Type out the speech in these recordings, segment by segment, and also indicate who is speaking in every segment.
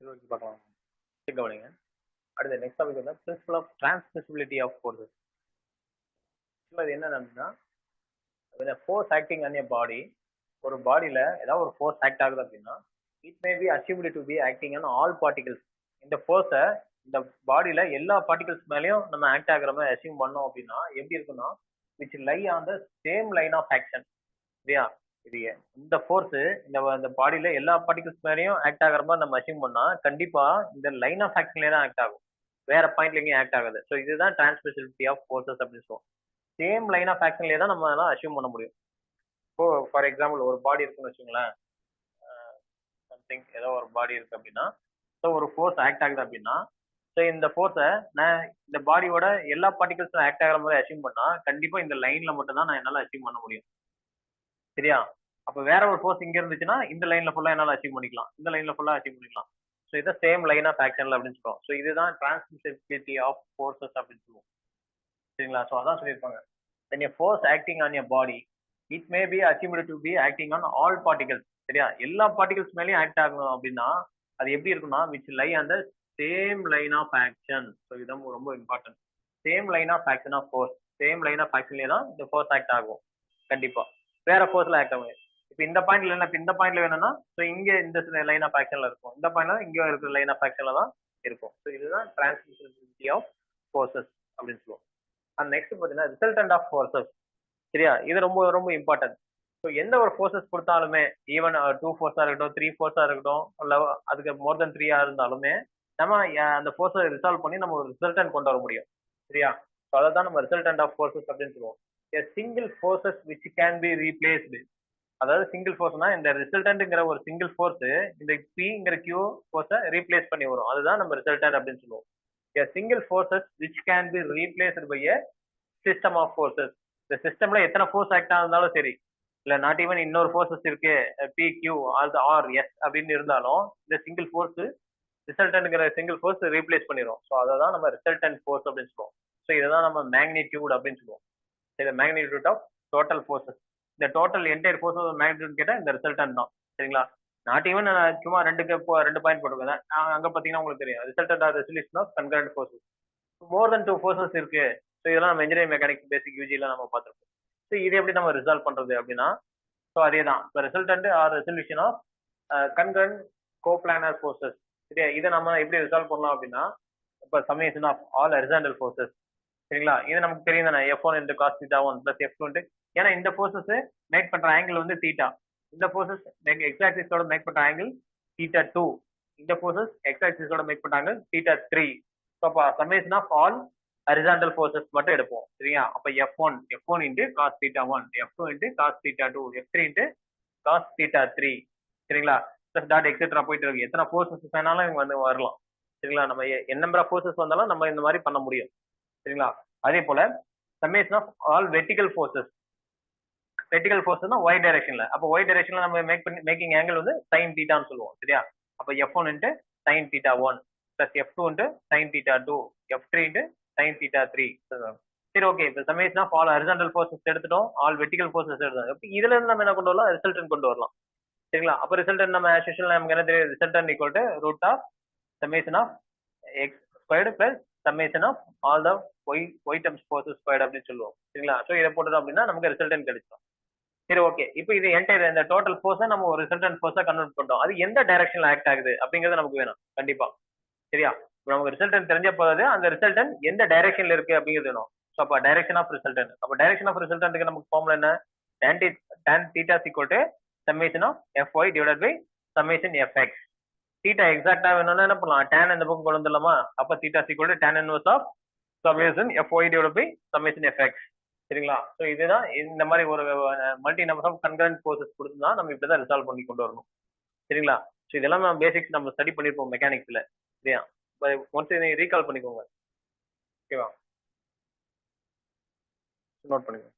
Speaker 1: சரி ஓகே பார்க்கலாம். சரி கவனிங்க. அடுத்து நெக்ஸ்ட் டாபிக் வந்து principal of transmissibility of forces. அது என்ன அப்படின்னா force acting on a body, ஒரு பாடியில ஏதாவது ஒரு ஃபோர்ஸ் ஆக்ட் ஆகுது அப்படின்னா it may be assumed to be acting on all particles. இந்த ஃபோர்ஸை இந்த பாடியில எல்லா பார்ட்டிகல்ஸ் மேலேயும் நம்ம ஆக்ட் ஆகுற மாதிரி அசியூம் பண்ணோம் அப்படின்னா எப்படி இருக்குன்னா which lie on the same line of action. சரியா? இது இந்த ஃபோர்ஸ் இந்த பாடியில எல்லா பார்ட்டிகல்ஸ் மேலேயும் ஆக்ட் ஆகிற மாதிரி நம்ம அசியூம் பண்ணா கண்டிப்பா இந்த லைன் ஆஃப் ஆக்ஷன்லேயே தான் ஆக்ட் ஆகும், வேற பாயிண்ட்ல எங்கேயும் ஆக்ட் ஆகாது. ஸோ இதுதான் டிரான்ஸ்மிசிபிலிட்டி ஆஃப் ஃபோர்ஸஸ் அப்படின்னு சொல்லுவோம். சேம் லைன் ஆஃப் ஆக்ஷன்லேயே தான் நம்ம அசியூம் பண்ண முடியும். இப்போ ஃபார் எக்ஸாம்பிள் ஒரு பாடி இருக்குன்னு வச்சுங்களேன், சம்திங் ஏதோ ஒரு பாடி இருக்கு அப்படின்னா, ஸோ ஒரு ஃபோர்ஸ் ஆக்ட் ஆகுது அப்படின்னா, ஸோ இந்த ஃபோர்ஸை நான் இந்த பாடியோட எல்லா பார்ட்டிகல்ஸும் ஆக்ட் ஆகிற மாதிரி அசியூம் பண்ணா கண்டிப்பா இந்த லைன்ல மட்டும் தான் நான் என்னால அசியூம் பண்ண முடியும். சரியா? அப்ப வேற ஒரு ஃபோர்ஸ் இங்க இருந்துச்சுன்னா இந்த லைன்ல ஃபுல்லா என்னால அச்சீவ் பண்ணிக்கலாம், இந்த லைன்ல ஃபுல்லா அச்சீவ் பண்ணிக்கலாம். ஸோ இதை சேம் லைன் ஆஃப் ஆக்ஷன்ல அப்படின்னு சொல்லுவோம். ஸோ இதுதான் டிரான்ஸ்மிசிபிலிட்டி ஆஃப் ஃபோர்ஸஸ் அப்படின்னு சொல்லுவோம். சரிங்களா? ஸோ அதான் சொல்லியிருப்பாங்க. when a force acting on a body it may be assumed to be acting on all particles. சரியா? எல்லா பார்ட்டிகல்ஸ் மேலேயும் ஆக்ட் ஆகணும் அப்படின்னா அது எப்படி இருக்குன்னா which lie on the same line of action. So இதுதான் ரொம்ப important. Same line of action of force, same line of ஆக்ஷன்லேயே தான் இந்த ஃபோர்ஸ் ஆக்ட் ஆகும். கண்டிப்பா வேற ஃபோர்ஸ்ல ஆக்ட் ஆகும். இப்போ இந்த பாயிண்ட்ல என்ன, இந்த பாயிண்ட்ல வேணும்னா ஸோ இங்க இந்த லைன் ஆஃப் ஆக்ஷன்ல இருக்கும், இந்த பாயிண்ட்ல இங்க இருக்கிற லைன் ஆஃப் ஆக்ஷன்ல தான் இருக்கும். ஸோ இதுதான் டிரான்ஸ்மிசிபிலிட்டி ஆஃப் ஃபோர்ஸஸ் அப்படின்னு சொல்லுவோம். அண்ட் நெக்ஸ்ட் பார்த்தீங்கன்னா ரிசல்டன்ட் ஆஃப் ஃபோர்ஸஸ். சரியா? இது ரொம்ப ரொம்ப இம்பார்ட்டன்ட். ஸோ எந்த ஒரு ஃபோர்ஸஸ் கொடுத்தாலுமே ஈவன் 2 ஃபோர்ஸா இருக்கட்டும், 3 ஃபோர்ஸா இருக்கட்டும், இல்லை அதுக்கு மோர் தென் 3 இருந்தாலுமே நம்ம அந்த ஃபோர்ஸை ரிசால்வ் பண்ணி நம்ம ஒரு ரிசல்டன்ட் கொண்டு வர முடியும். சரியா? ஸோ அதை தான் நம்ம ரிசல்டன்ட் ஆஃப் ஃபோர்ஸஸ் அப்படின்னு சொல்லுவோம். a single forces which can be replaced. அதாவது சிங்கிள் ஃபோர்ஸ்னா இந்த ரிசல்டன்ட்ங்கிற ஒரு சிங்கிள் ஃபோர்ஸ் இந்த பிங்கிற கியூ ஃபோர்ஸை ரீப்ளேஸ் பண்ணி வரும், அதுதான் நம்ம ரிசல்டன்ட் அப்படின்னு சொல்லுவோம். a single forces which can be replaced by a system of forces. இந்த சிஸ்டம்ல எத்தனை ஃபோர்ஸ் ஆக்ட் ஆனாலும் சரி, இல்ல நாட் ஈவன் இன்னொரு ஃபோர்ஸஸ் இருக்கு பி கியூ ஆர் எஸ் அப்படின்னு இருந்தாலும் இந்த சிங்கிள் ஃபோர்ஸ் ரிசல்டன்ட்ங்கிற சிங்கிள் ஃபோர்ஸ் ரீப்ளேஸ் பண்ணிடும். ஸோ அதை தான் நம்ம ரிசல்டன்ட் ஃபோர்ஸ் அப்படின்னு சொல்லுவோம். ஸோ இதை தான் நம்ம மேக்னிடியூட் அப்படின்னு சொல்லுவோம். சரி, மேக்னிடியூட் ஆஃப் டோட்டல் ஃபோர்ஸஸ். இந்த டோட்டல் என்டையர் ஃபோர்ஸஸ் மேக்னிடியூட் கேட்டால் இந்த ரிசல்டன்ட் தான். சரிங்களா? நாட் ஈவன் சும்மா ரெண்டு பாயிண்ட் போட்டுருக்கேன். அங்கே பார்த்தீங்கன்னா உங்களுக்கு தெரியும் resultant of resolution of concurrent forces. More than 2 forces இருக்கு. ஸோ இதெல்லாம் நம்ம இன்ஜினியரிங் மெக்கானிக்ஸ் பேசிக் யூஜியில் நம்ம பார்த்துருக்கோம். ஸோ இது எப்படி நம்ம ரிசால்வ் பண்றது அப்படின்னா, ஸோ அதே தான் இப்போ resultant or resolution of concurrent coplanar forces. சரியா? இதை நம்ம எப்படி ரிசால்வ் பண்ணலாம் அப்படின்னா, இப்போ summation of all horizontal forces. சரிங்களா? இது நமக்கு தெரியும் தானே, F1 into cos θ1 plus F2 into, ஏன்னா இந்த ஃபோர்ஸஸ் மேக் பண்ற ஆங்கிள் வந்து தீட்டா, இந்த ஃபோர்ஸஸ் எக்ஸ் ஆக்சிஸோட மேக் பண்ற ஆங்கிள் θ2, இந்த ஃபோர்ஸஸ் எக்ஸ் ஆக்சிஸோட மேக் பண்ற ஆங்கிள் θ3. ஸோ அப்போ summation of all horizontal forces மட்டும் எடுப்போம். சரியா? அப்போ F1 into cos θ1, F2 into cos θ2, F3 into cos θ3. சரிங்களா? பிளஸ் டாட் எக்ஸெட்ரா போயிட்டு இருக்கு. எத்தனை ஃபோர்ஸஸ் வேணாலும் இவங்க வந்து வரலாம். சரிங்களா? நம்ம என் நம்பர் ஆஃப் ஃபோர்ஸஸ் வந்தாலும் நம்ம இந்த மாதிரி பண்ண முடியும். சரிங்களா? அதே போல summation of all vertical forces. Vertical ஃபோர்ஸ்னா ஒய் டைரக்ஷன்ல, அப்போ ஒய் டைரக்ஷன்ல நம்ம மேக்கிங் ஆங்கிள் வந்து sin θன்னு சொல்லுவோம். சரியா? அப்போ F1 into sin θ1 plus F2 into sin θ2, F3 into sin θ3. சரி, ஓகே. இப்போ summation of all horizontal forces எடுத்துட்டோம், ஆல் வெர்டிகல் ஃபோர்ஸஸ் எடுத்தோம். இதுல இருந்து நம்ம என்ன கொண்டு வரலாம், ரிசல்டன்ட் கொண்டு வரலாம். சரிங்களா? அப்போ ரிசல்டன்ட் நம்ம as usual நமக்கு என்ன தெரியும், resultant equal to root of summation of x squared plus summation of all the y terms forces squared அப்படின்னு சொல்லுவோம். சரிங்களா? ஸோ இதை போட்டோம் அப்படின்னா நமக்கு ரிசல்டன்ட் கிடைச்சிடும். சரி, ஓகே. இப்போ இது என்டையர் இந்த டோட்டல் ஃபோர்ஸை நம்ம ஒரு ரிசல்டன்ட் ஃபோர்ஸா கன்வெர்ட் பண்ணிட்டோம். அது எந்த டைரக்ஷன்ல ஆக்ட் ஆகுது அப்படிங்கிறது நமக்கு வேணும் கண்டிப்பா. சரியா? இப்போ நமக்கு ரிசல்டன்ட் தெரிஞ்ச போது அந்த ரிசல்டன்ட் எந்த டைரக்ஷன்ல இருக்கு அப்படிங்கிறது வேணும். ஸோ அப்போ டைரக்ஷன் ஆஃப் ரிசல்டன்ட், அப்போ டைரக்ஷன் ஆஃப் ரிசல்டன்ட்டுக்கு நமக்கு ஃபார்முலா என்ன, tan θ equal to summation of fy divided by summation fx. Theta எக்ஸாக்டா வேணும்னா என்ன பண்ணலாம், tan இந்த பக்கம் கொண்டு வந்துடலாமா? அப்ப theta equal to tan inverse of summation fy divided by summation fx. சரிங்களா? ஸோ இதுதான் இந்த மாதிரி ஒரு multi number of concurrent forces கொடுத்துதான் நம்ம இப்படிதான் ரிசால்வ் பண்ணி கொண்டு வரணும். சரிங்களா? ஸோ இதெல்லாம் நம்ம பேசிக்ஸ் நம்ம ஸ்டடி பண்ணிருப்போம் மெக்கானிக்ஸ்ல. சரியா? ஒன்ஸ் இதை ரீகால் பண்ணிக்கோங்க. ஓகேவா? நோட் பண்ணிக்கோங்க.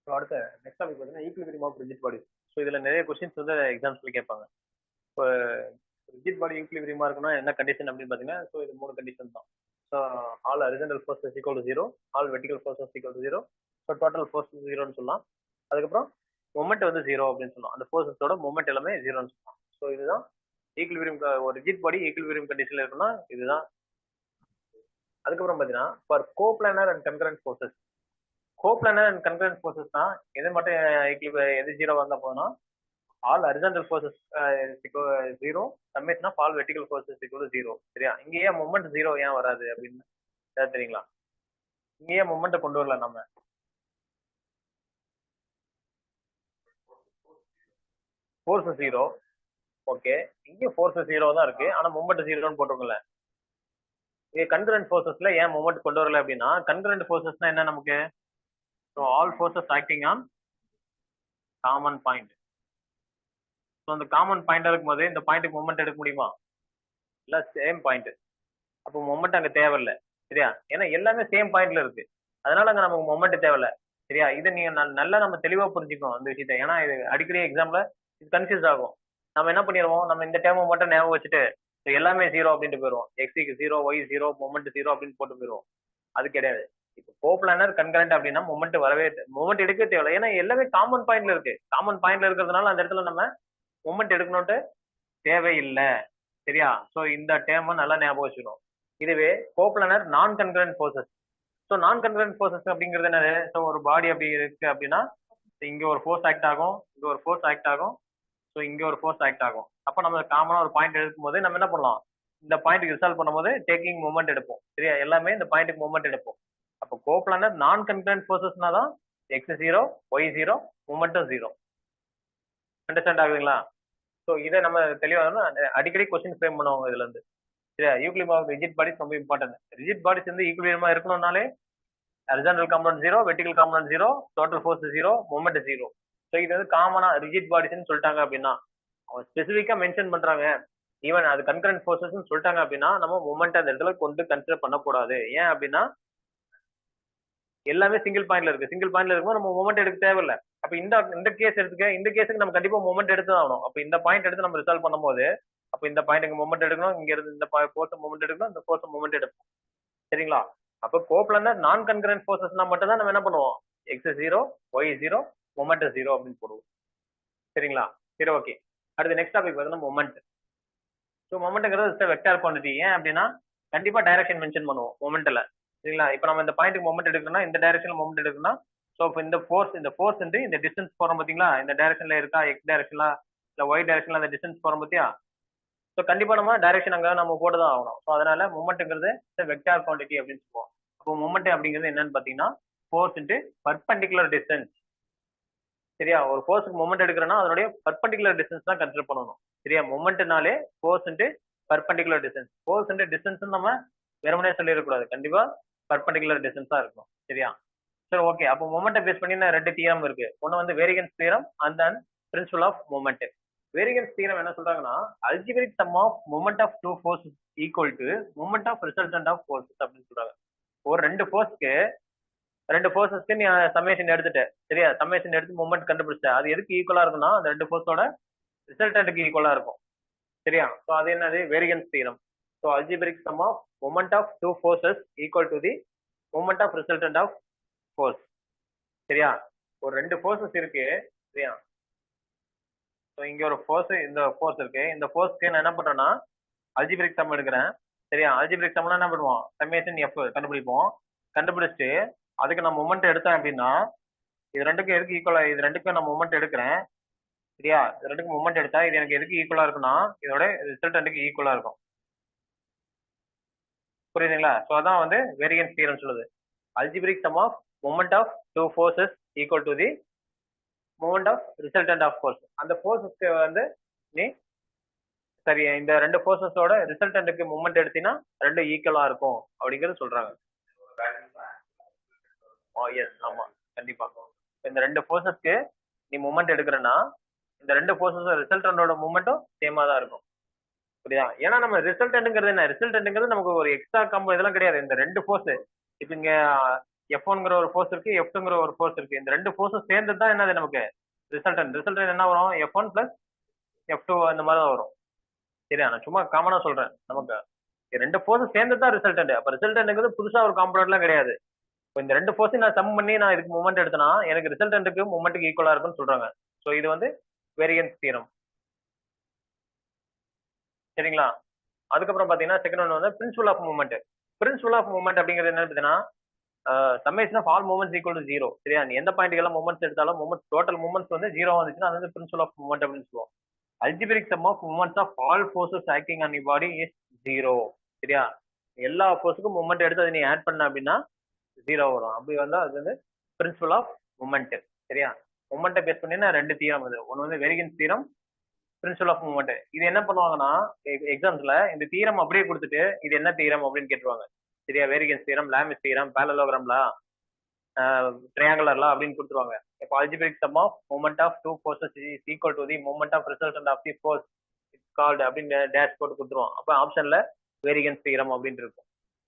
Speaker 1: ஸோ அடுத்த நெக்ஸ்ட் டாபிக் பார்த்தீங்கன்னா equilibrium of rigid body. So இதில் நிறைய கொஸ்டின்ஸ் வந்து எக்ஸாம்ஸ்ல கேட்பாங்க. இப்போ ரிஜிட் பாடி ஈக்குலிபிரியமா இருக்குன்னா என்ன கண்டிஷன் அப்படின்னு பார்த்தீங்கன்னா, ஸோ இது 3 கண்டிஷன் தான். So all horizontal force is equal to 0, all vertical force is equal to 0, so total force 0ன்னு சொல்லலாம். அதுக்கப்புறம் மொமெண்ட் வந்து 0 அப்படின்னு சொல்லலாம். அந்த ஃபோர்ஸஸோட மொமெண்ட் எல்லாமே 0ன்னு சொல்லலாம். ஸோ இதுதான் ஈக்குலிபிரியம். ஒரு ரிஜிட் பாடி ஈக்குலிபிரியம் கண்டிஷன்ல இருக்குன்னா இதுதான். அதுக்கப்புறம் பார்த்தீங்கன்னா for coplanar and concurrent forces. Coplanar and concurrent ஃபோர்ஸஸ்னா எது மட்டும் எது 0 வந்தா போதும்னா all horizontal forces 0, summation of all vertical forces equal to 0. சரியா? இங்க ஏன் மொமெண்ட் 0 ஏன் வராது அப்படின்னு ஏதாவது தெரியுங்களா? இங்க ஏன் மொமெண்ட்டை கொண்டு வரல நம்ம? Force 0, okay. இங்க ஃபோர்ஸ் 0 தான் இருக்கு, ஆனா மொமெண்ட் 0ன்னு போட்டிருக்கோம்ல. இங்க கன்கரண்ட் ஃபோர்ஸஸ்ல ஏன் மொமெண்ட் கொண்டு வரல அப்படின்னா, கன்கரண்ட் ஃபோர்ஸஸ்னா என்ன நமக்கு? So all forces acting on common point. So அந்த காமன் பாயிண்ட் இருக்கும்போது இந்த பாயிண்ட்டுக்கு மொமெண்ட் எடுக்க முடியுமா? இல்ல சேம் பாயிண்ட். அப்போ மொமெண்ட் அங்க தேவையில்லை. சரியா? ஏன்னா எல்லாமே சேம் பாயிண்ட்ல இருக்கு, அதனால அங்க நமக்கு மொமெண்ட் தேவையில்லை. சரியா? இதை நீங்க நல்லா நம்ம தெளிவா புரிஞ்சுக்கணும் இந்த விஷயத்த. ஏன்னா இது அடிக்கடி எக்ஸாம்ல இது கன்ஃபியூஸ் ஆகும். நம்ம என்ன பண்ணிடுவோம், நம்ம இந்த டேர்மை மட்டும் ஞாபகம் வச்சுட்டு எல்லாமே 0 அப்படின்ட்டு போயிடுவோம். எக்ஸுக்கு 0, ஒய் 0, மொமெண்ட் 0 அப்படின்னு போட்டு போயிடுவோம். அது கிடையாது. இப்போ கோப்ளானர் கன்கரண்ட் அப்படின்னா மொமெண்ட் மொமெண்ட் எடுக்க தேவையில்லை. ஏன்னா எல்லாமே காமன் பாயிண்ட்ல இருக்கு. காமன் பாயிண்ட்ல இருக்கிறதுனால அந்த இடத்துல நம்ம மொமெண்ட் எடுக்கணும்ட்டு தேவையில்லை. சரியா? ஸோ இந்த டேர்மை நல்லா ஞாபகம் வச்சுக்கணும். இதுவே கோப்ளானர் நான் கன்கரண்ட் ஃபோர்ஸஸ். ஸோ நான் கன்கரண்ட் ஃபோர்ஸஸ் அப்படிங்கிறது என்னது? ஸோ ஒரு பாடி அப்படி இருக்கு அப்படின்னா இங்க ஒரு ஃபோர்ஸ் ஆக்ட் ஆகும், இங்க ஒரு ஃபோர்ஸ் ஆக்ட் ஆகும், ஸோ இங்க ஒரு ஃபோர்ஸ் ஆக்ட் ஆகும். அப்போ நம்ம காமனா ஒரு பாயிண்ட் எடுக்கும் போது நம்ம என்ன பண்ணலாம், இந்த பாயிண்ட்டுக்கு ரிசால்வ் பண்ணும்போது டேக்கிங் மூமெண்ட் எடுப்போம். சரியா? எல்லாமே இந்த பாயிண்ட்டுக்கு மூமெண்ட் எடுப்போம். அப்போ கோப்ளானர் நான் கன்கரண்ட் ஃபோர்ஸஸ்னா தான் எக்ஸ் 0, ஒய் 0, மூமெண்ட்டும் 0. அண்டர்ஸ்டாண்ட் ஆகுதுங்களா? ஸோ இதை நம்ம தெளிவாக அடிக்கடி கொஸ்டின் ஃப்ரேம் பண்ணுவாங்க இதுல இருந்து. சரியா? ஈக்குலிபிரியம் ஆஃப் ரிஜிட் பாடிஸ் ரொம்ப இம்பார்ட்டன்ட். ரிஜிட் பாடிஸ் வந்து ஈக்குலிபிரியமா இருக்கணும்னாலே horizontal component 0, vertical component 0, total force 0, moment 0. So இது வந்து காமனா ரிஜிட் பாடிஸ்ன்னு சொல்லிட்டாங்க அப்படின்னா, அவங்க ஸ்பெசிஃபிக்கா மென்ஷன் பண்றாங்க, ஈவன் அது கன்கரண்ட் ஃபோர்ஸஸ் சொல்லிட்டாங்க அப்படின்னா நம்ம மொமெண்ட் அந்த இடத்துல கொண்டு கன்சிடர் பண்ணக்கூடாது. ஏன் அப்படின்னா எல்லாமே சிங்கிள் பாயிண்ட்ல இருக்கு. சிங்கிள் பாயிண்ட்ல இருக்கும்போது நம்ம மொமெண்ட் எடுக்க தேவையில்லை. அப்ப இந்த கேஸ் எடுத்துக்க, இந்த கேஸுக்கு நம்ம கண்டிப்பா மொமெண்ட் எடுத்து ஆகணும். அப்ப இந்த பாயிண்ட் எடுத்து நம்ம ரிசால்வ் பண்ணும்போது அப்ப இந்த பாயிண்ட்டுக்கு மொமெண்ட் எடுக்கணும், இங்க இருந்து இந்த ஃபோர்ஸ் மொமெண்ட் எடுக்கணும், இந்த ஃபோர்ஸ் மொமெண்ட் எடுக்கணும். சரிங்களா? அப்ப கோப்ளானர் நான் கன்கரண்ட் ஃபோர்ஸஸ்னா மட்டும் தான் நம்ம என்ன பண்ணுவோம், எக்ஸ் 0, ஒய் 0, மொமெண்ட் 0 அப்படின்னு போடுவோம். சரிங்களா? சரி, ஓகே. அடுத்து நெக்ஸ்ட் டாபிக் பார்த்தீங்கன்னா மொமெண்ட். ஸோ மொமெண்ட்ங்கிறது வெக்டார் குவான்டிட்டி. ஏன் அப்படின்னா கண்டிப்பா டைரக்ஷன் மென்ஷன் பண்ணுவோம் மொமெண்ட்ல. சரிங்களா? இப்போ நம்ம இந்த பாயிண்ட்டுக்கு மொமெண்ட் எடுக்கணும்னா இந்த டைரக்ஷன்ல மொமெண்ட் எடுக்கணும்னா, ஸோ இப்போ இந்த ஃபோர்ஸ் வந்து இந்த டிஸ்டன்ஸ் போறோம் பாத்தீங்களா, இந்த டைரக்ஷன்ல இருக்கா, எக்ஸ் டைரக்ஷன்ல இல்ல ஒய் டைரக்ஷன்ல அந்த டிஸ்டன்ஸ் போறோம் பாத்தியா. ஸோ கண்டிப்பா நம்ம டைரக்ஷன் அங்க நம்ம போட்டு தான் ஆகணும். ஸோ அதனால மொமெண்ட்ங்கிறது வெக்டார் குவான்டிட்டி அப்படின்னு சொல்லுவோம். அப்போ மொமெண்ட் அப்படிங்கிறது என்னன்னு பாத்தீங்கன்னா ஃபோர்ஸ் இன்டு பர்பெண்டிகுலர் டிஸ்டன்ஸ். சரியா? ஒரு ஃபோர்ஸ்க்கு மொமெண்ட் எடுக்கிறோம்னா அதனுடைய பர்பெண்டிகுலர் டிஸ்டன்ஸ் தான் கன்சிடர் பண்ணணும். சரியா? மொமெண்ட்னாலே force into perpendicular distance. Force into distance நம்ம வெறுமனே சொல்லிடக்கூடாது, கண்டிப்பா பர்பெண்டிகுலர் டிஸ்டன்ஸா இருக்கும். சரியா? சரி, ஓகே. அப்போ மொமெண்ட்டை பேஸ் பண்ணி ரெண்டு தியரம் இருக்கு. ஒன்னு வந்து variance theorem and then principle of moment. Variance theorem என்ன சொல்றாங்கன்னா, algebraic sum of moment of two forces equal to moment of resultant of forces அப்படின்னு சொல்றாங்க. ஒரு ரெண்டு ஃபோர்ஸஸ்க்கு நீ சம்மேஷன் எடுத்துட்ட. சரியா? சம்மேஷன் எடுத்து மொமெண்ட் கண்டுபிடிச்ச, அது எதுக்கு ஈக்குவலா இருக்குன்னா அந்த ரெண்டு ஃபோர்ஸோட ரிசல்டன்ட்க்கு ஈக்குவலா இருக்கும். சரியா? ஸோ அது என்னது, variance theorem. So algebraic sum of moment of two forces equal to the moment of resultant of force. சரியா? ஒரு ரெண்டு ஃபோர்ஸஸ் இருக்கு. சரியா? ஸோ இங்க ஒரு ஃபோர்ஸ், இந்த ஃபோர்ஸ் இருக்கு. இந்த ஃபோர்ஸ்க்கு நான் என்ன பண்றேன்னா அல்ஜிபிரிக் சம் எடுக்கிறேன். சரியா? அல்ஜிபிரிக் சம்னா என்ன பண்ணுவோம், சம்மேஷன் எஃப் கண்டுபிடிப்போம். கண்டுபிடிச்சிட்டு அதுக்கு நான் மொமெண்ட் எடுத்தேன் அப்படின்னா இது ரெண்டுக்கும் எதுக்கு ஈக்குவலா, இது ரெண்டுக்கும் நான் மொமெண்ட் எடுக்கிறேன். சரியா? இது ரெண்டுக்கும் மொமெண்ட் எடுத்தா இது எனக்கு எதுக்கு ஈக்குவலா இருக்குன்னா இதோட ரிசல்டன்ட்க்கு ஈக்குவலா இருக்கும். புரியுதுங்களா? ஸோ அதான் வந்து வேரியன்ஸ் தியரம் சொல்லுது. Algebraic sum of moment of two forces equal to the moment of resultant of force. அந்த ஃபோர்ஸஸ்க்கு வந்து நீ சரி இந்த ரெண்டு ஃபோர்ஸஸோட ரிசல்டன்ட்க்கு மொமெண்ட் எடுத்தீங்கன்னா ரெண்டு ஈக்குவலா இருக்கும் அப்படிங்கிறது சொல்றாங்க. எஸ், ஆமா, கண்டிப்பா. இந்த ரெண்டு ஃபோர்ஸஸ்க்கு நீ மொமெண்ட் எடுக்கிறன்னா இந்த ரெண்டு ஃபோர்ஸஸ் ரிசல்டன்டோட மொமெண்ட்டும் சேமா தான் இருக்கும். புரியுதா? ஏன்னா நம்ம ரிசல்டன்ட்ங்கிறது என்ன, ரிசல்டன்ட்ங்கிறது நமக்கு ஒரு எக்ஸ்ட்ரா காம்போ இதெல்லாம் கிடையாது. இந்த ரெண்டு ஃபோர்ஸ் இப்போ இங்க F1ங்கிற ஒரு ஃபோர்ஸ் இருக்கு, F2ங்கிற ஒரு ஃபோர்ஸ் இருக்கு. இந்த ரெண்டு ஃபோர்ஸும் சேர்ந்து தான் என்னது நமக்கு ரிசல்டன் என்ன வரும்? F1 பிளஸ் F2 அந்த மாதிரி தான் வரும். சரியா? நான் சும்மா காமனா சொல்றேன். நமக்கு ரெண்டு ஃபோர்ஸும் சேர்ந்து தான் ரிசல்டன்ட். அப்ப ரிசல்டன்ட்ங்கிறது புதுசா ஒரு காம்பனன்ட்லாம் கிடையாது. இப்போ இந்த ரெண்டு ஃபோர்ஸையும் நான் சம் பண்ணி நான் இதுக்கு மூமெண்ட் எடுத்தேன்னா எனக்கு ரிசல்டன்ட்டுக்கு மூமெண்ட்டுக்கு ஈக்குவலா இருக்குன்னு சொல்றாங்க. ஸோ இது வந்து வேரியன்ஸ் தியரம். சரிங்களா? அதுக்கப்புறம் பாத்தீங்கன்னா செகண்ட் ஒன் வந்து principal of movement. Principle of movement அப்படிங்கிறது என்ன பார்த்தீங்கன்னா summation of all movements equal to zero. சரியா? நீ எந்த பாயிண்ட்க்கெல்லாம் மூவ்மெண்ட்ஸ் எடுத்தாலும் மூவ்மெண்ட் டோட்டல் மூவ்மெண்ட்ஸ் வந்து ஜீரோ வந்துச்சுன்னா அது வந்து பிரின்சிபல் ஆஃப் மூவ்மெண்ட் அப்படின்னு சொல்லுவோம். Algebraic sum of movements of all forces acting on the body is zero. சரியா? எல்லா ஃபோர்ஸுக்கும் மூவ்மெண்ட் எடுத்து அதை நீ ஆட் பண்ண அப்படின்னா ஜீரோ வரும். அப்படி வந்தா அது வந்து பிரின்சிபல் ஆஃப் மூவ்மெண்ட். சரியா? மூவ்மெண்ட்டை பேஸ் பண்ணி ரெண்டு தியரம் அது. ஒன்று வந்து வெரிகன்ஸ் தியரம், பிரின்சிபல் ஆஃப் மூவ்மெண்ட். இது என்ன பண்ணுவாங்கன்னா எக்ஸாம்ஸ்ல இந்த தியரம் அப்படியே கொடுத்துட்டு இது என்ன தியரம் அப்படின்னு கேட்டுருவாங்க. சரியா? வேரிகன்ஸ் தியரம், லாமிஸ் தியரம், பேரலோகிராம்லா, ட்ரையாங்குலர்லா அப்படின்னு கொடுத்துருவாங்க. இப்போ algebraic sum of movement of two forces is equal to the movement of resultant of the force it's called அப்படின்னு டேஷ் போட்டு கொடுத்துருவோம். அப்போ ஆப்ஷன்ல வேரிகன்ஸ் தியரம் அப்படின்னு இருக்கும்.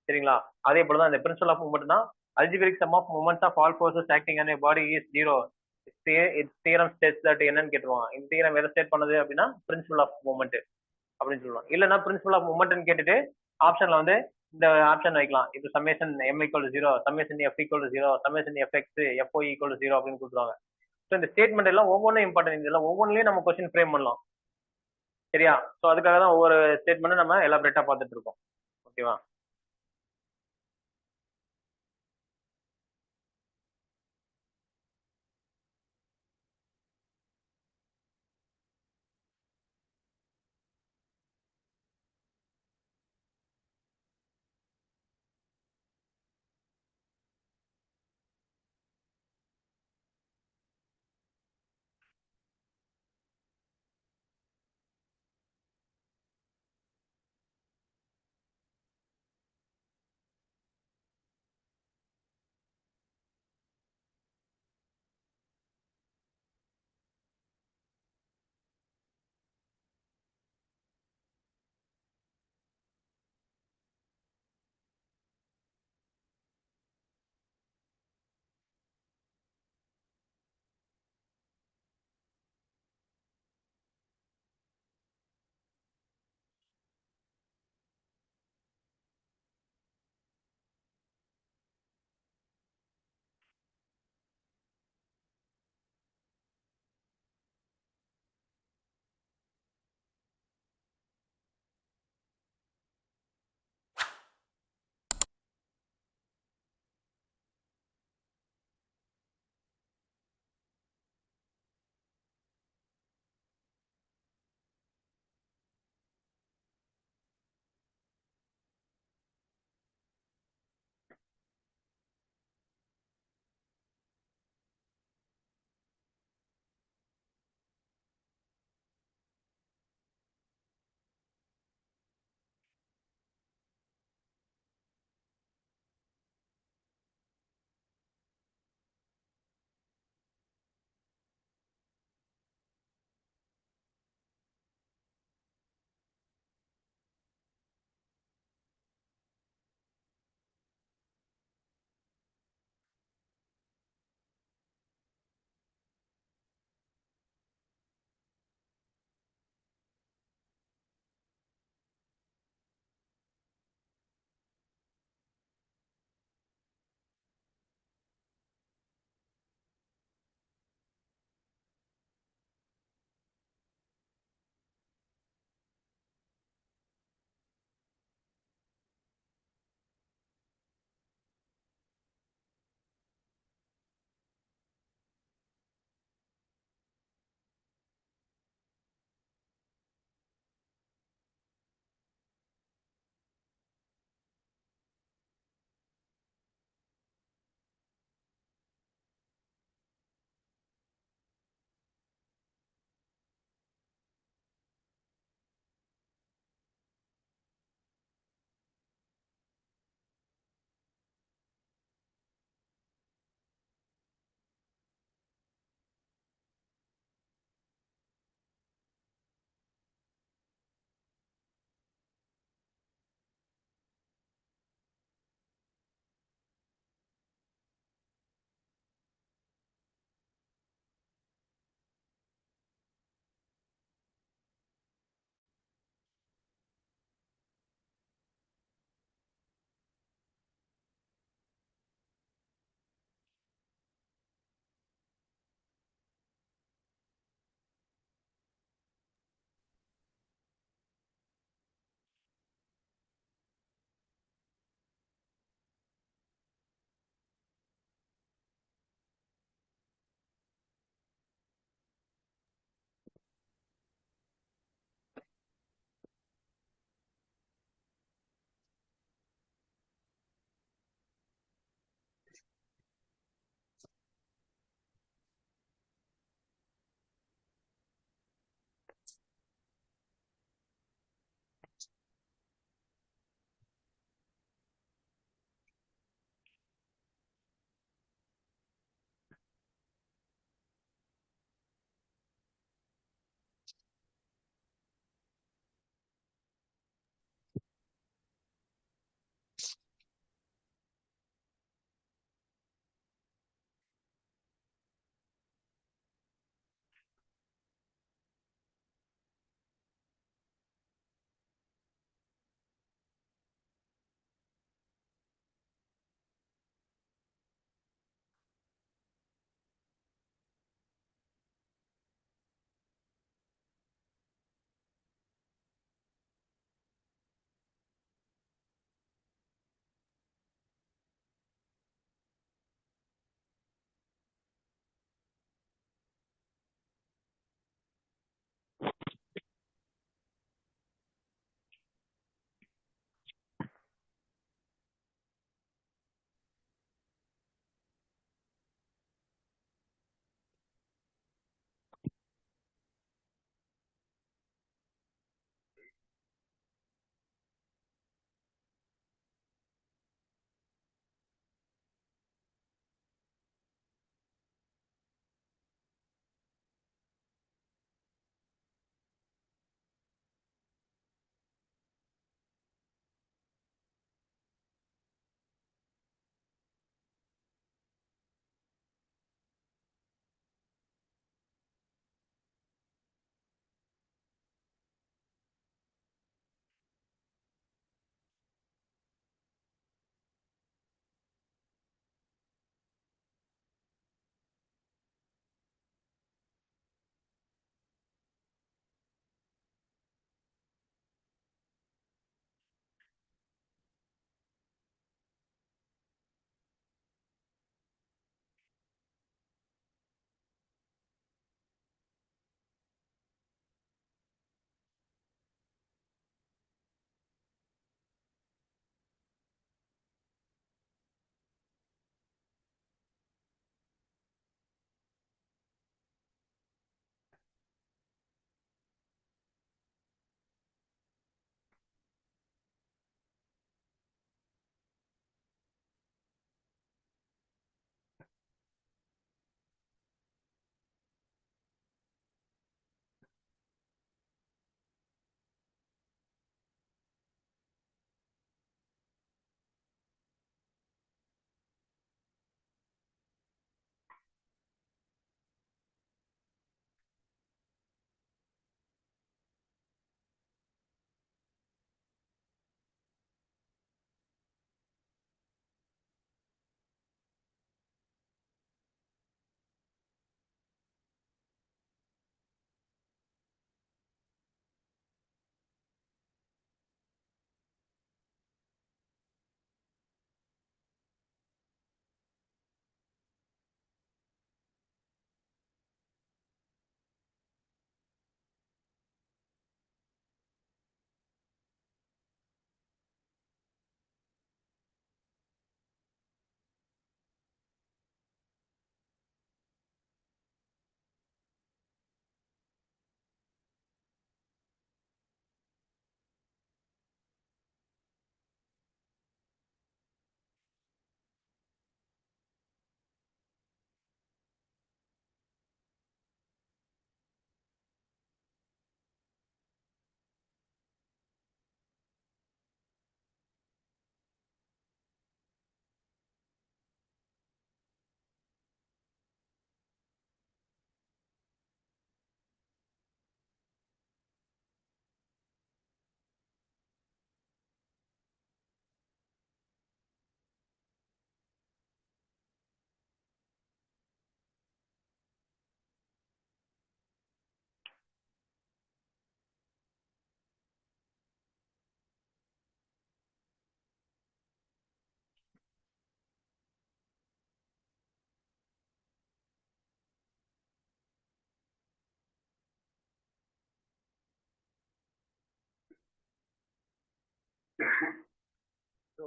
Speaker 1: சரிங்களா? அதே போல தான் இந்த பிரின்சிபல் ஆஃப் மூவ்மெண்ட் தான் algebraic sum of movements of all forces acting on a body is zero. It's theorem states that என்னன்னு கேட்டுருவாங்க. இந்த தியரம் எதை ஸ்டேட் பண்ணுது அப்படின்னா பிரின்சிபல் ஆஃப் மூவ்மெண்ட் அப்படின்னு சொல்லுவாங்க. இல்லைன்னா பிரின்சிபல் ஆஃப் மூவ்மெண்ட்னு கேட்டுட்டு ஆப்ஷன்ல வந்து இந்த ஆப்ஷன் வைக்கலாம். இது summation M equal to zero, summation F equal to zero, summation FX FO equal to zero அப்படின்னு கொடுத்துருவாங்க. ஸோ இந்த ஸ்டேட்மெண்ட் எல்லாம் ஒவ்வொன்றும் இம்பார்ட்டன்ட். இதெல்லாம் ஒவ்வொன்றுலையும் நம்ம கொஸ்டின் ஃப்ரேம் பண்ணலாம். சரியா? ஸோ அதுக்காக தான் ஒவ்வொரு ஸ்டேட்மெண்ட்டும் நம்ம எலாபரேட்டா பார்த்துட்டு இருக்கோம். ஓகேவா?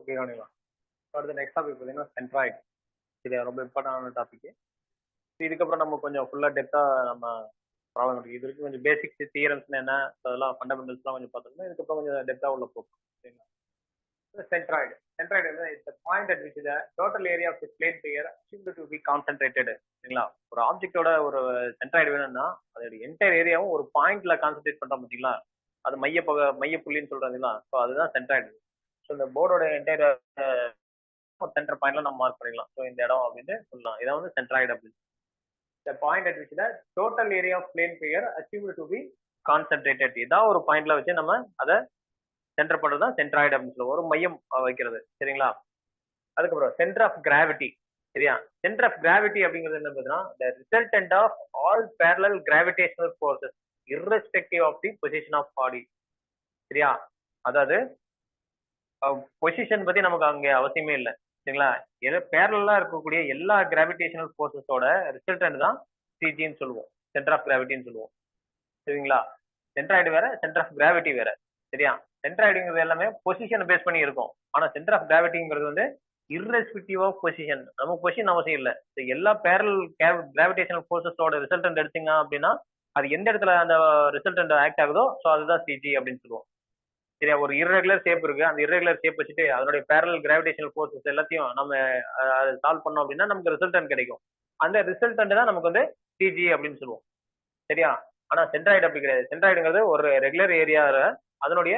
Speaker 1: ஓகே கவனிக்கலாம். அடுத்த நெக்ஸ்ட் டாபிக் பார்த்தீங்கன்னா சென்ட்ராய்டு. இது ரொம்ப இம்பார்ட்டன்டான டாபிக். இதுக்கப்புறம் நம்ம கொஞ்சம் ஃபுல்லா டெப்தா நம்ம ப்ராப்ளம் இருக்கு. இது வரைக்கும் கொஞ்சம் பேசிக்ஸ் தியரம்ஸ் என்ன அதெல்லாம் ஃபண்டமெண்டல்ஸ்லாம் கொஞ்சம் பார்த்தோம்னா இதுக்கப்புறம் கொஞ்சம் டெப்தா உள்ள போகும். சரிங்களா? சென்ட்ராய்டு. சென்ட்ராய்டு வந்து it's point at which the total area of the plane figure assumed to be concentrated. சரிங்களா? ஒரு ஆப்ஜெக்ட்டோட ஒரு சென்ட்ராய்டு வேணும்னா அதோட என்டையர் ஏரியாவும் ஒரு பாயிண்ட்ல கான்சென்ட்ரேட் பண்றோம் பார்த்தீங்களா? அது மைய புள்ளின்னு சொல்றாங்களா? ஸோ அதுதான் சென்ட்ராய்டு. ஸோ இந்த போர்டோட என்டையர் ஒரு சென்டர் பாயிண்ட்ல நம்ம மார்க் பண்ணிக்கலாம். ஸோ இந்த இடம் அப்படின்னு சொல்லலாம். இதான் வந்து சென்ட்ராய்டு அப்படின்னு. The point at which the total area of plane figure assumed to be concentrated. இதான் ஒரு பாயிண்ட்ல வச்சு நம்ம அதை சென்டர் பண்றதுதான் சென்ட்ராய்டு அப்படின்னு சொல்லுவோம். ஒரு மையம் வைக்கிறது. சரிங்களா? அதுக்கப்புறம் சென்டர் ஆஃப் கிராவிட்டி. சரியா? சென்டர் ஆஃப் கிராவிட்டி அப்படிங்கிறது என்ன பார்த்தீங்கன்னா the resultant of all parallel gravitational forces irrespective of the position of body. சரியா? அதாவது பொசிஷன் பத்தி நமக்கு அங்க அவசியமே இல்லை. சரிங்களா? பேரலா இருக்கக்கூடிய எல்லா கிராவிடேஷனல் ஃபோர்ஸஸோட ரிசல்டன்ட் தான் சிஜின்னு சொல்லுவோம். சென்டர் ஆஃப் கிராவிட்டின்னு சொல்லுவோம். சரிங்களா? சென்ட்ராய்டு வேற, சென்டர் ஆஃப் கிராவிட்டி வேற. சரியா? சென்ட்ராய்டுங்கிறது எல்லாமே பொசிஷனை பேஸ் பண்ணி இருக்கும். ஆனா சென்டர் ஆஃப் கிராவிட்டிங்கிறது வந்து irrespective ஆஃப் பொசிஷன். நமக்கு பொசிஷன் அவசியம் இல்லை. எல்லா பேரல் கிராவிடேஷனல் ஃபோர்ஸஸோட ரிசல்டன்ட் எடுத்தீங்க அப்படின்னா அது எந்த இடத்துல அந்த ரிசல்டன்ட் ஆக்ட் ஆகுதோ ஸோ அதுதான் சிஜி அப்படின்னு சொல்லுவோம். சரியா? ஒரு irregular ஷேப் இருக்கு. அந்த irregular ஷேப் வச்சுட்டு அதனுடைய பேரல் கிராவிடேஷனல் ஃபோர்ஸஸ் எல்லாத்தையும் நம்ம சால்வ் பண்ணோம் அப்படின்னா நமக்கு ரிசல்டன்ட் கிடைக்கும். அந்த ரிசல்டன்ட் தான் நமக்கு வந்து சிஜி அப்படின்னு சொல்லுவோம். சரியா? ஆனா சென்ட்ராய்டு அப்படி கிடையாது. சென்ட்ராய்டுங்கிறது ஒரு ரெகுலர் ஏரியால அதனுடைய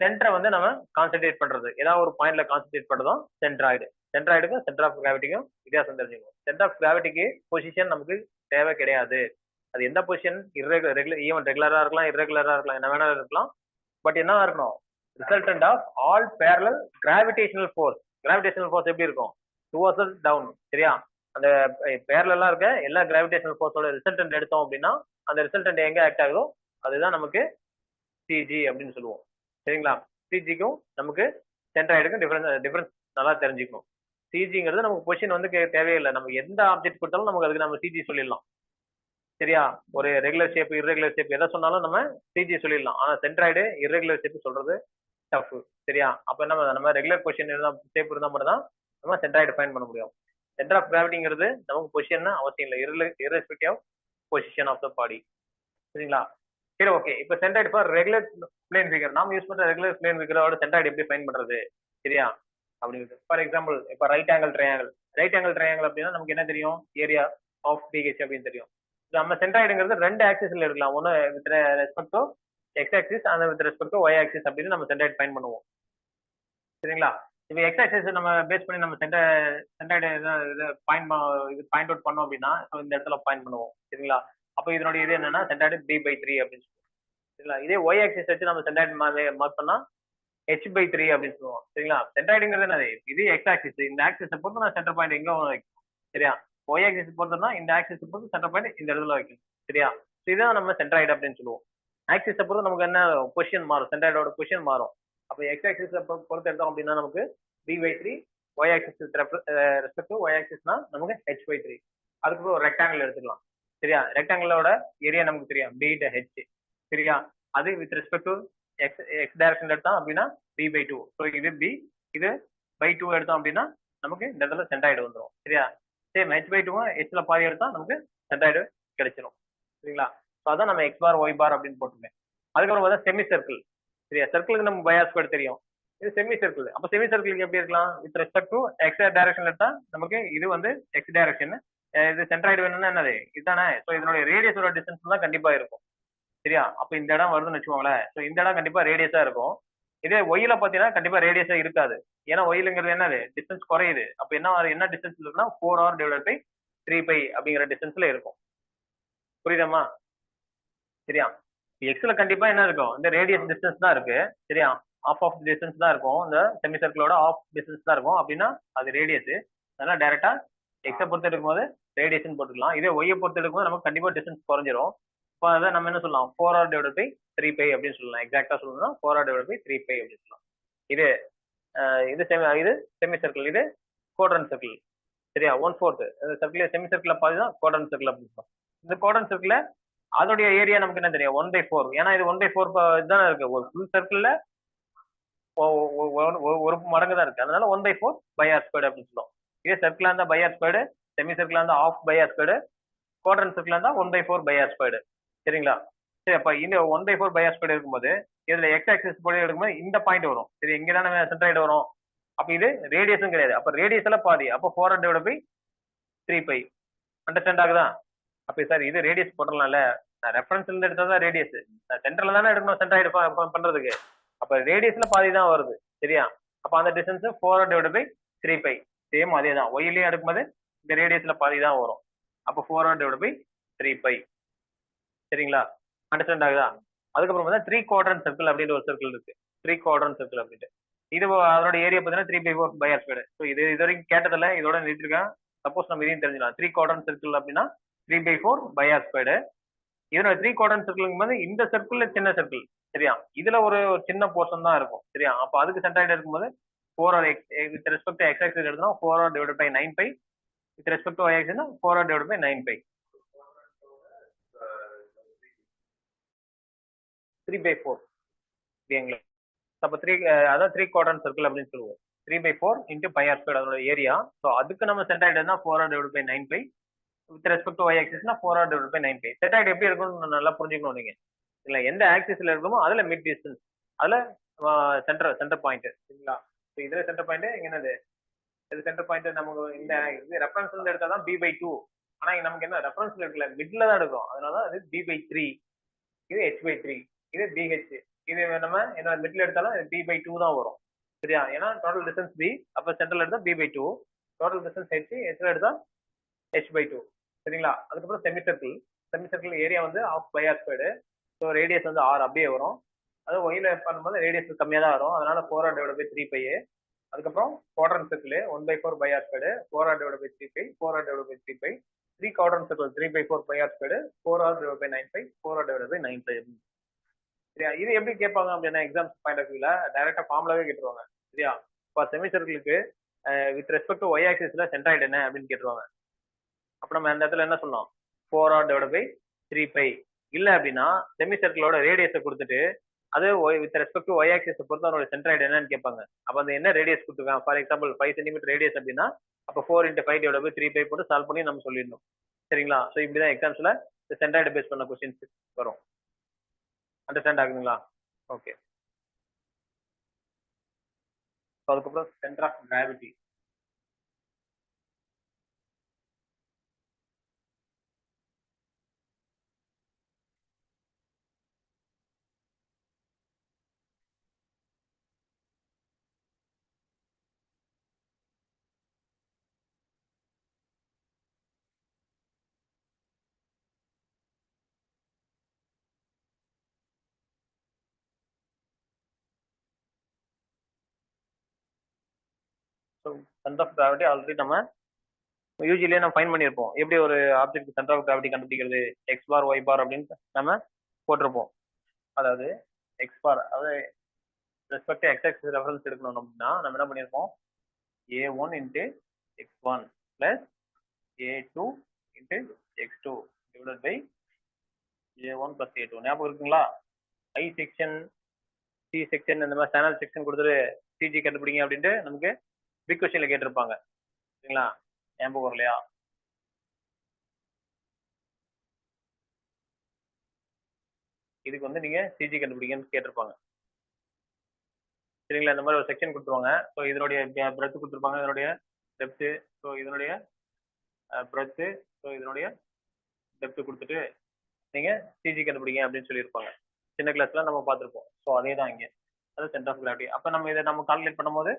Speaker 1: சென்டரை வந்து நம்ம கான்சென்ட்ரேட் பண்றது. ஏதாவது ஒரு பாயிண்ட்ல கான்சென்ட்ரேட் பண்றதும் சென்ட்ராய்டு. சென்ட்ராய்டுக்கும் சென்டர் ஆஃப் கிராவிட்டிக்கும் வித்தியாசம் தெரிஞ்சுக்கணும். சென்டர் ஆஃப் கிராவிட்டிக்கு பொசிஷன் நமக்கு தேவை கிடையாது. அது எந்த பொசிஷன் ஈவன் ரெகுலரா இருக்கலாம், இர்ரெகுலரா இருக்கலாம், என்ன வேணாலும் இருக்கலாம். பட் என்ன இருக்கணும்? Resultant of all parallel gravitational force. Gravitational force எப்படி இருக்கும்? Towards down. சரியா? அந்த பேரலா இருக்க எல்லா கிராவிடேஷனல் ஃபோர்ஸோட ரிசல்டன்ட் எடுத்தோம் அப்படின்னா அந்த ரிசல்டன்ட் எங்க ஆக்ட் ஆகுதோ அதுதான் நமக்கு சிஜி அப்படின்னு சொல்லுவோம். சரிங்களா? சிஜிக்கும் நமக்கு சென்ட்ராய்டுக்கும் டிஃபரன்ஸ் நல்லா தெரிஞ்சுக்கணும். சிஜிங்கிறது நமக்கு பொசிஷன் வந்து தேவையில்லை. நம்ம எந்த ஆப்ஜெக்ட் கொடுத்தாலும் நமக்கு அதுக்கு நம்ம சிஜி சொல்லிடலாம். சரியா? ஒரு ரெகுலர் ஷேப், இர்ரெகுலர் ஷேப் எதை சொன்னாலும் நம்ம சிஜி சொல்லிடலாம். ஆனா சென்ட்ராய்டு இர்ரெகுலர் ஷேப் சொல்றது டஃப். சரியா? அப்ப என்ன நம்ம ரெகுலர் பொசிஷன் இருந்தா ஷேப் இருந்தா மட்டும் தான் நம்ம சென்ட்ராய்டு ஃபைண்ட் பண்ண முடியும். சென்டர் ஆஃப் கிராவிட்டிங்கிறது நமக்கு பொசிஷன் அவசியம் இல்லை. irrespective of position of the body. சரிங்களா? சரி, ஓகே. இப்போ centroid for regular plane figure நாம யூஸ் பண்ற ரெகுலர் பிளேன் ஃபிகரோட சென்ட்ராய்டு எப்படி ஃபைண்ட் பண்றது? சரியா? அப்படிங்கிறது ஃபார் எக்ஸாம்பிள் இப்போ ரைட் ஆங்கிள் ட்ரையாங்கிள் அப்படின்னா நமக்கு என்ன தெரியும்? ஏரியா ஆஃப் பிஹெச் அப்படின்னு தெரியும். நம்ம சென்ட்ராய்டுங்கிறது ரெண்டு ஆக்சிஸ்ல இருக்கலாம். ஒன்னு with respect to x axis and with respect to y axis அப்படின்னு நம்ம சென்ட்ராய்டு ஃபைண்ட் பண்ணுவோம். சரிங்களா? இப்போ எக்ஸ் ஆக்சிஸ் நம்ம பேஸ் பண்ணி நம்ம சென்ட்ராய்டு பாயிண்ட் அவுட் பண்ணோம் அப்படின்னா இந்த இடத்துல பாயிண்ட் பண்ணுவோம். சரிங்களா? அப்போ இதனுடைய இது என்னன்னா சென்ட்ராய்டு b/3 அப்படின்னு சொல்லுவோம். சரிங்களா? இதே ஒய் ஆக்சிஸ் வச்சு நம்ம சென்ட்ராய்டு மார்க் பண்ணா h/3 அப்படின்னு சொல்லுவோம். சரிங்களா? சென்ட்ராய்டுங்கிறது என்னது? இது எக்ஸ் ஆக்சிஸ். இந்த ஆக்சிஸை பொறுத்து நான் சென்டர் பாயிண்ட் எங்க வைக்கணும். சரியா? ஒய் ஆக்சிஸ் பொறுத்தோம்னா இந்த ஆக்சிஸ் பொறுத்து சென்டர் பாயிண்ட் இந்த இடத்துல வைக்கணும். சரியா? இதுதான் நம்ம சென்ட்ராய்டு அப்படின்னு சொல்லுவோம். ஆக்சிஸை பொறுத்து நமக்கு என்ன பொசிஷன் மாறும், சென்ட்ராய்டோட பொசிஷன் மாறும். அப்போ எக்ஸ் ஆக்சிஸ் பொறுத்து எடுத்தோம் அப்படின்னா நமக்கு b/3, Y axis respect to Y ஆக்சிஸ்னா நமக்கு h/3. அதுக்கப்புறம் ஒரு ரெக்டாங்கிள் எடுத்துக்கலாம். சரியா? ரெக்டாங்கிளோட ஏரியா நமக்கு தெரியும் b/h. சரியா? அது with respect to X direction எடுத்தோம் அப்படின்னா b/2. ஸோ இது b, இது by2 எடுத்தோம் அப்படின்னா நமக்கு இந்த இடத்துல சென்ட்ராய்டு வந்துடும். சரியா? சேம் h/2 ஹெச்ல பாதி எடுத்தா நமக்கு சென்ட்ராய்டு கிடைச்சிடும். சரிங்களா? ஸோ அதான் நம்ம x பார் y பார் அப்படின்னு போட்டுருக்கேன். அதுக்கப்புறம் பார்த்தா செமி சர்க்கிள். சரியா? சர்க்கிளுக்கு நம்ம பயாஸ் ஸ்கொயர் தெரியும். இது செமி சர்க்கிள். அப்போ செமி சர்க்கிளுக்கு எப்படி இருக்கலாம்? With respect to X direction எடுத்தா நமக்கு இது வந்து எக்ஸ் டைரக்ஷன். இது சென்ட்ராய்டு வேணும்னா என்னது? இதுதானே? ஸோ இதனுடைய ரேடியஸோட டிஸ்டன்ஸ் தான் கண்டிப்பா இருக்கும். சரியா? அப்போ இந்த இடம் வருதுன்னு வச்சுக்கோங்களேன். ஸோ இந்த இடம் கண்டிப்பா ரேடியஸா இருக்கும். இதே ஒயில பாத்தீங்கன்னா கண்டிப்பா ரேடியஸா இருக்காது. ஏன்னா ஒயிலுங்கிறது என்னது? டிஸ்டன்ஸ் குறையுது. அப்ப என்ன டிஸ்டன்ஸ் இருக்குன்னா 4r/3π அப்படிங்கிற டிஸ்டன்ஸ்ல இருக்கும். புரியுதாமா? சரியா? எக்ஸ்ல கண்டிப்பா என்ன இருக்கும்? இந்த ரேடியஸ் டிஸ்டன்ஸ் தான் இருக்கு. சரியா? ஆஃப் டிஸ்டன்ஸ் தான் இருக்கும். இந்த செமி சர்க்கிளோட ஆஃப் டிஸ்டன்ஸ் தான் இருக்கும். அப்படின்னா அது ரேடியஸ். அதனால டைரக்டா எக்ஸை பொறுத்து எடுக்கும்போது ரேடியேஷன் போட்டுக்கலாம். இதே ஒய்யை பொறுத்து எடுக்கும்போது நமக்கு கண்டிப்பா டிஸ்டன்ஸ் குறைஞ்சிரும். இப்போ அதை நம்ம என்ன சொல்லலாம்? 4r/3π அப்படின்னு சொல்லலாம். எக்ஸாக்டா சொல்லணும்னா 4r/3π அப்படின்னு சொல்லலாம். இது செமி சர்க்கிள், இது குவாட்ரண்ட் சர்க்கிள். சரியா? 1/4 சர்க்கிள் செமி சர்க்கிள் பாதிதான் குவாட்ரண்ட் சர்க்கிள் அப்படின்னு சொல்லலாம். இந்த குவாட்ரண்ட் சர்க்கிள் அதோடைய ஏரியா நமக்கு என்ன தெரியும்? 1/4. ஏன்னா இது 1/4 தானே இருக்கு. ஒரு ஃபுல் சர்க்கிள்ல ஒரு மடங்கு தான் இருக்கு, அதனால 1/4 பை ஆர் ஸ்கொயர்டு அப்படின்னு சொல்லுவோம். இதே சர்க்கிளா இருந்தா பை ஆர் ஸ்கொயர்டு, செமி சர்க்கிளா இருந்தா half pi r squared, quadrant சர்க்கிளா இருந்தா 1/4 பை ஆர் ஸ்கொயர்டு. சரிங்களா? சரி, அப்ப இந்த 1/4 பை ஆர் ஸ்கொயர்டு இருக்கும்போது இதுல எக்ஸ் ஆக்சிஸ் படி எடுக்கும்போது இந்த பாயிண்ட் வரும். சரி, இங்க தானே சென்ட்ராய்டு வரும். அப்ப இது ரேடியஸும் கிடையாது, அப்ப ரேடியஸ்ல பாதி, அப்ப 400/3π. அண்டர்ஸ்டாண்ட் ஆகுதா? அப்ப சார் இது ரேடியஸ் போட்டலாம்ல, நான் ரெஃபரன்ஸ்ல இருந்து எடுத்தா தான் ரேடியஸ், நான் சென்டர்ல தானே எடுக்கணும் சென்ட்ராய்டு பண்றதுக்கு. அப்ப ரேடியஸ்ல பாதி தான் வருது. சரியா? அப்ப அந்த டிஸ்டன்ஸ் 400/3π. சேம் அதே தான், ஒய்லயும் எடுக்கும்போது இந்த ரேடியஸ்ல பாதி தான் வரும். அப்ப 400/3π. சரிங்களா? அண்டர்ஸ்டாண்ட் ஆகுதா? அதுக்கப்புறம் பார்த்தா 3 குவாட்ரண்ட் சர்க்கிள் அப்படின்ற ஒரு சர்க்கிள் இருக்கு. 3 குவாட்ரண்ட் சர்க்கிள் அப்படின்ட்டு இது அதோட ஏரியா பார்த்தீங்கன்னா 3/4 பை ஆர் ஸ்கொயர். ஸோ இது வரைக்கும் கேட்டதில்ல, இதோட நிறுத்திருக்கேன். சப்போஸ் நம்ம இதையும் தெரிஞ்சுக்கலாம். 3 குவாட்ரண்ட் சர்க்கிள் அப்படின்னா 3/4 பை ஆர் ஸ்கொயர். இதோட 3 குவாட்ரண்ட் சர்க்கிள் போது இந்த சர்க்கிள்ல சின்ன சர்க்கிள். சரியா? இதுல ஒரு சின்ன போர்ஷன் தான் இருக்கும். சரியா? அப்ப அதுக்கு சென்ட்ராய்டு இருக்கும்போது 4r with respect to x axis எடுத்தோம்னா 4r/9π. With respect to y ஆக்சிஸ்னா 4r/9π. 3/4. சரிங்களா? அப்ப 3 அதான் 3 குவாட்ரண்ட் சர்க்கிள் அப்படின்னு சொல்லுவோம். 3/4 இன்டு பை ஆர் ஸ்கொயர் அதோட ஏரியா. ஸோ அதுக்கு நம்ம சென்ட்ராய்டு தான் 4r/9π. With respect to y ஆக்சிஸ்னா 4r/9π. Centroid எப்படி இருக்கும்னு நல்லா புரிஞ்சுக்கணும் நீங்க. இல்ல எந்த ஆக்சிஸ்ல இருக்குமோ அதுல மிட் டிஸ்டன்ஸ், அதுல சென்டர் பாயிண்ட். சரிங்களா? இதுல சென்டர் பாயிண்ட் இங்க என்னது, இது சென்டர் பாயிண்ட் நமக்கு இந்த இது ரெஃபரன்ஸ்ல எடுத்தா தான் b/2. ஆனா நமக்கு என்ன ரெஃபரன்ஸ்ல எடுக்கல, மிட்ல தான் எடுக்கும், அதனால அது b/3. இது h/3. இது bh. இது நம்ம என்ன மிட்ல எடுத்தாலும் b/2 தான் வரும். சரியா? ஏன்னா டோட்டல் டிஸ்டன்ஸ் b, அப்ப சென்டர்ல எடுத்தா b/2, டோட்டல் டிஸ்டன்ஸ் h, hல எடுத்தா h/2. சரிங்களா? அதுக்கப்புறம் semi circle. Semi circle area வந்து half pi r squared. So radius வந்து r அப்படியே வரும். அது ஒயில பண்ணும்போது ரேடியஸ் கம்மியாக தான் வரும், அதனால 4r/3π. அதுக்கப்புறம் quadrant circle 1/4 pi r squared, 4r/3π, 4r/3π. 3 quadrant circle 3/4 pi r squared, 4r/9π, 4r/9π. சரியா? இது எப்படி கேட்பாங்க அப்படின்னா எக்ஸாம்ஸ் பாயிண்ட் ஆஃப் வியூல டைரக்டா ஃபார்முலாவே கேட்டுருவாங்க. சரியா? இப்போ செமி சர்க்கிளுக்கு வித் ரெஸ்பெக்ட் டு ஒய் ஆக்சிஸ்ல சென்ட்ராய்டு என்ன அப்படின்னு கேட்டுருவாங்க. அப்ப நம்ம அந்த இடத்துல என்ன சொல்லலாம், 4r/3π. இல்ல அப்படின்னா செமி சர்க்கிளோட ரேடியஸை கொடுத்துட்டு அது with respect to y axis பொறுத்து அதோட சென்ட்ராய்டு என்னன்னு கேட்பாங்க. அப்ப அந்த என்ன ரேடியஸ் கொடுத்துருக்காங்க, ஃபார் எக்ஸாம்பிள் 5 சென்டிமீட்டர் ரேடியஸ் அப்படின்னா அப்ப 4 × 5/3π போட்டு சால்வ் பண்ணி நம்ம சொல்லிடணும். சரிங்களா? ஸோ இப்படிதான் எக்ஸாம்ஸ்ல சென்ட்ராய்டு பேஸ் பண்ண கொஸ்டின்ஸ் வரும். அண்டர்ஸ்டாண்ட் ஆகுதுங்களா? ஓகே. அதுக்கப்புறம் centre of gravity. So centre of gravity already நம்ம யூஜிலேயே நம்ம ஃபைன் பண்ணியிருப்போம். எப்படி ஒரு ஆப்ஜெக்ட் சென்டர் ஆஃப் கிராவிட்டி கண்டுபிடிக்கிறது, எக்ஸ் பார் ஒய் பார் அப்படின்னு நம்ம போட்டிருப்போம். அதாவது எக்ஸ் பார், அதாவது ரெஸ்பெக்ட் எக்ஸ் ஆக்சிஸ் ரெஃபரன்ஸ் எடுக்கணும் அப்படின்னா நம்ம என்ன பண்ணியிருப்போம், a1 × x1 plus a2 × x2 divided by a1 plus a2. ஞாபகம் இருக்குங்களா? ஐ செக்ஷன், சி செக்ஷன், இந்த மாதிரி சேனல் செக்ஷன் கொடுத்துட்டு சிஜி கண்டுபிடிங்க அப்படின்ட்டு நமக்கு பிக் கொஸ்டின்ல கேட்டிருப்பாங்க. சரிங்களா? ஞாபகம் வரலையா? இதுக்கு வந்து நீங்க சிஜி கண்டுபிடிங்கன்னு கேட்டிருப்பாங்க. சரிங்களா? இந்த மாதிரி ஒரு செக்ஷன் கொடுத்துருவாங்க. ஸோ இதனுடைய பிரெத் கொடுத்துருப்பாங்க, இதனுடைய டெப்த்து, ஸோ இதனுடைய பிரெத்து, ஸோ இதனுடைய டெப்த்து கொடுத்துட்டு நீங்க சிஜி கண்டுபிடிங்க அப்படின்னு சொல்லியிருப்பாங்க. சின்ன கிளாஸ்ல நம்ம பார்த்துருப்போம். ஸோ அதே தான் இங்கே, அது சென்டர் ஆஃப் கிராவிட்டி. அப்போ நம்ம இதை நம்ம கால்குலேட் பண்ணும்போது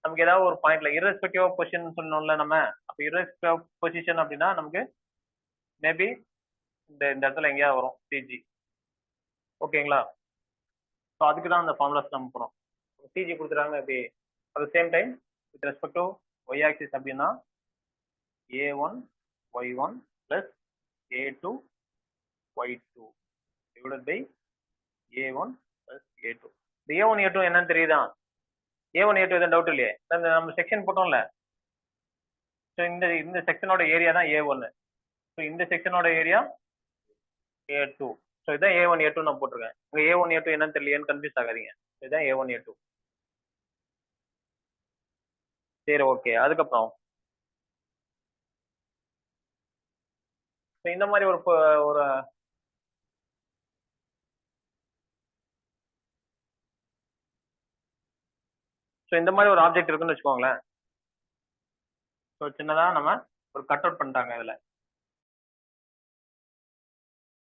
Speaker 1: நமக்கு ஏதாவது ஒரு பாயிண்ட்ல இரஸ்பெக்டிவ் ஆஃப் பொசிஷன் சொல்லணும்ல நம்ம. அப்போ இரஸ்பெக்டிவ் ஆஃப் பொசிஷன் அப்படின்னா நமக்கு மேபி இந்த இடத்துல எங்கேயாவது வரும் சிஜி. ஓகேங்களா? ஸோ அதுக்கு தான் அந்த ஃபார்முலாஸ் நம்ம போகிறோம். சிஜி கொடுத்துட்டாங்க எப்படி, at same time with respect to y axis அப்படின்னா a1 y1 plus a2 y2 divided by a1 plus a2. இந்த a1 a2 என்னன்னு தெரியுதா? a1 a2 எதுவும் டவுட் இல்லையே, நம்ம செக்ஷன் போட்டோம்ல. ஸோ இந்த செக்ஷனோட ஏரியா தான் a1. ஸோ இந்த செக்ஷனோட ஏரியா a2. ஸோ இதான் a1 a2 நான் போட்டிருக்கேன். இங்க a1 a2 என்னன்னு தெரியலையேன்னு கன்ஃபியூஸ் ஆகாதீங்க. இதுதான் a1 a2. சரி ஓகே. அதுக்கப்புறம் இந்த மாதிரி ஒரு இந்த மாதிரி ஒரு ஆப்ஜெக்ட் இருக்குன்னு வச்சுக்கோங்களேன். ஸோ சின்னதா நம்ம ஒரு கட் அவுட் பண்ணிட்டாங்க இதுல.